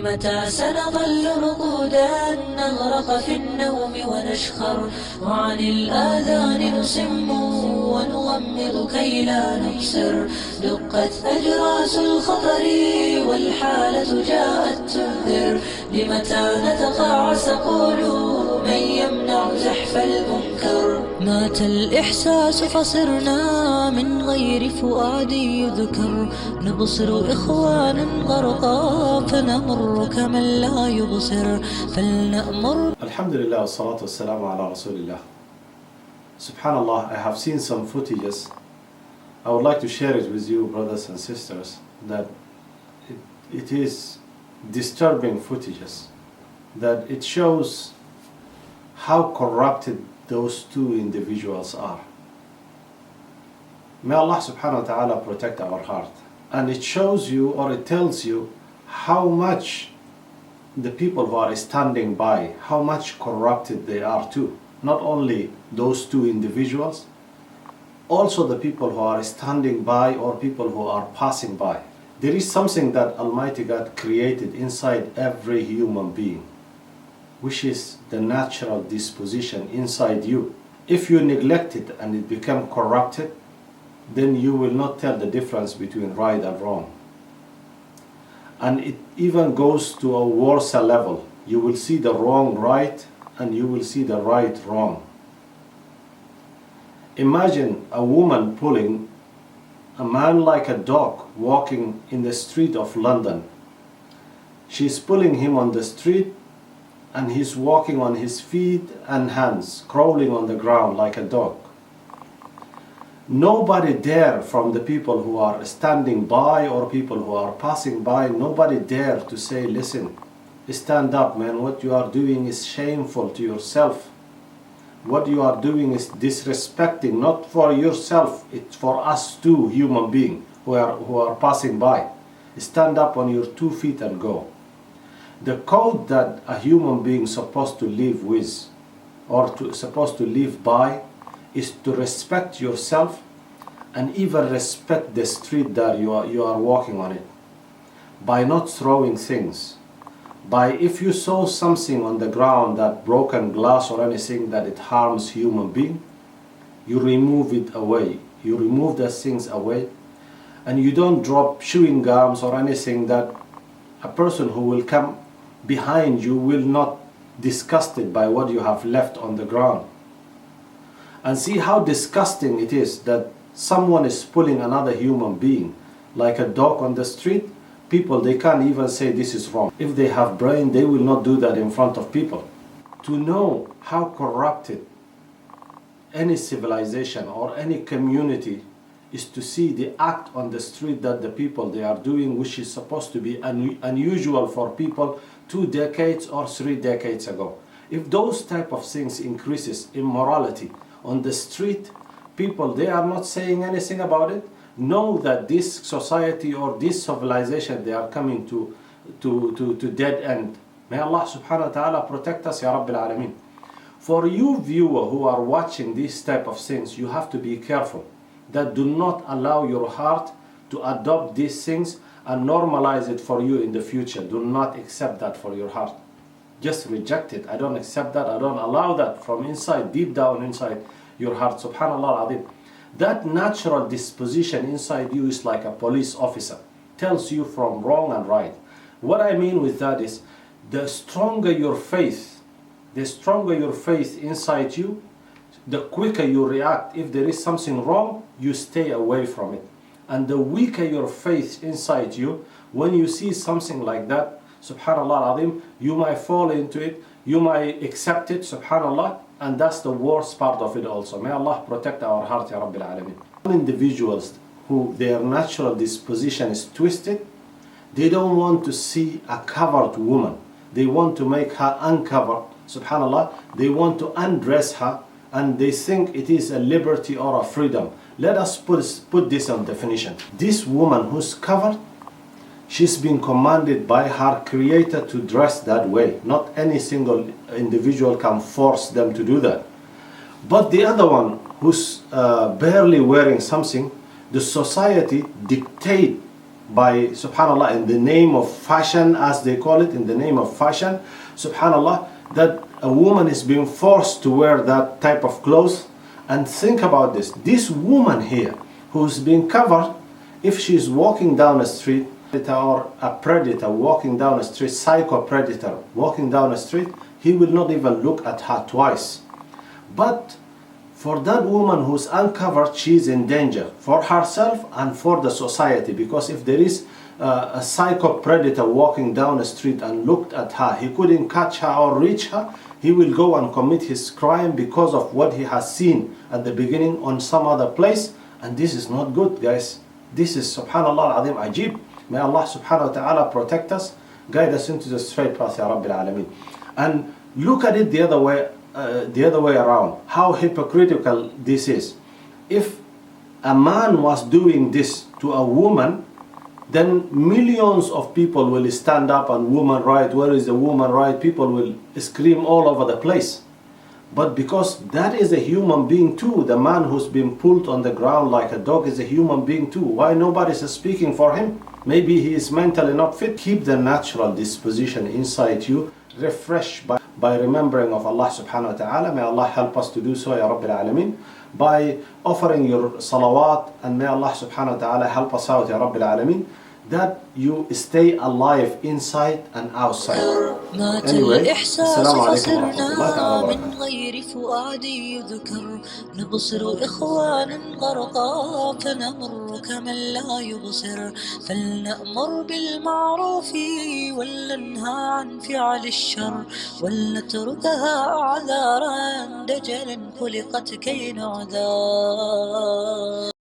متى سنظل رقودا نغرق في النوم ونشخر وعن الآذان نصم ونغمض كي لا نبصر دقت أجراس الخطر والحالة جاءت تنذر لمتى نتقاعس قولوا من يمنع زحف المنكر مات الإحساس فصرنا من غير فؤاد يذكر نبصر إخوانا غرقا فنمر كمن لا يبصر فلنأمر. Alhamdulillah, wassalatu wassalamu ala rasulillah. Subhanallah, I have seen some footages. I would like to share it with you, brothers and sisters, that it is disturbing footages, that it shows how corrupted those two individuals are. May Allah subhanahu wa ta'ala protect our heart. And it shows you, or it tells you, how much the people who are standing by, how much corrupted they are too. Not only those two individuals, also the people who are standing by or people who are passing by. There is something that Almighty God created inside every human being, which is the natural disposition inside you. If you neglect it and it becomes corrupted, then you will not tell the difference between right and wrong. And it even goes to a worse level. You will see the wrong right and you will see the right wrong. Imagine a woman pulling a man like a dog walking in the street of London. She's pulling him on the street and he's walking on his feet and hands, crawling on the ground like a dog. Nobody dare from the people who are standing by or people who are passing by, nobody dare to say, listen, stand up, man, what you are doing is shameful to yourself. What you are doing is disrespecting, not for yourself, it's for us too, human beings who are passing by. Stand up on your 2 feet and go. The code that a human being is supposed to live with or supposed to live by is to respect yourself and even respect the street that you are walking on it, by not throwing things. By if you saw something on the ground, that broken glass or anything that it harms human being, you remove it away. You remove those things away, and you don't drop chewing gums or anything that a person who will come behind you will not disgusted by what you have left on the ground. And see how disgusting it is that someone is pulling another human being like a dog on the street. People, they can't even say this is wrong. If they have brain, they will not do that in front of people. To know how corrupted any civilization or any community is to see the act on the street that the people they are doing, which is supposed to be unusual for people 2 decades or 3 decades ago. If those type of things increases immorality on the street, people, they are not saying anything about it. Know that this society or this civilization, they are coming to dead end. May Allah subhanahu wa ta'ala protect us, Ya Rabbil Alameen. For you viewer who are watching these type of things, you have to be careful that do not allow your heart to adopt these things and normalize it for you in the future. Do not accept that for your heart. Just reject it. I don't accept that. I don't allow that from inside, deep down inside your heart. Subhanallah al-Azim. That natural disposition inside you is like a police officer. Tells you from wrong and right. What I mean with that is, the stronger your faith inside you, the quicker you react. If there is something wrong, you stay away from it. And the weaker your faith inside you, when you see something like that, subhanallah al-Azim, you might fall into it, you might accept it, subhanallah, and that's the worst part of it also. May Allah protect our heart, Ya Rabbil Alameen. Individuals who their natural disposition is twisted, they don't want to see a covered woman. They want to make her uncovered, subhanallah. They want to undress her, and they think it is a liberty or a freedom. Let us put this on definition. This woman who's covered, she's been commanded by her creator to dress that way. Not any single individual can force them to do that. But the other one who's barely wearing something, the society dictate by, subhanallah, in the name of fashion, as they call it, in the name of fashion, subhanallah, that a woman is being forced to wear that type of clothes. And think about this. This woman here, who's being covered, if she's walking down a street, or a predator walking down a street, psycho predator walking down a street, he will not even look at her twice. But for that woman who's uncovered, she's in danger for herself and for the society, because if there is a psycho predator walking down a street and looked at her, he couldn't catch her or reach her, he will go and commit his crime because of what he has seen at the beginning on some other place. And this is not good, guys. This is, subhanallah al-azim, ajib. May Allah subhanahu wa ta'ala protect us, guide us into the straight path, Ya Rabbil Alameen. And look at it the other way around, how hypocritical this is. If a man was doing this to a woman, then millions of people will stand up and woman right, where is the woman right? People will scream all over the place. But because that is a human being too, the man who's been pulled on the ground like a dog is a human being too. Why nobody's speaking for him? Maybe he is mentally not fit. Keep the natural disposition inside you, refresh by remembering of Allah subhanahu wa ta'ala. May Allah help us to do so, Ya Rabbil Alameen, by offering your salawat, and may Allah subhanahu wa ta'ala help us out, Ya Rabbil Alameen, that you stay alive inside and outside. مات Anyway, الإحساس السلام عليكم ورحمة الله فصرنا تعالى من وبركاته. غير فؤاد يذكر نبصر إخوانا غرقا فنمر كمن لا يبصر فلنأمر بالمعروف ولننهى عن فعل الشر ولنتركها أعذارا دجلا خلقت كي نعذار.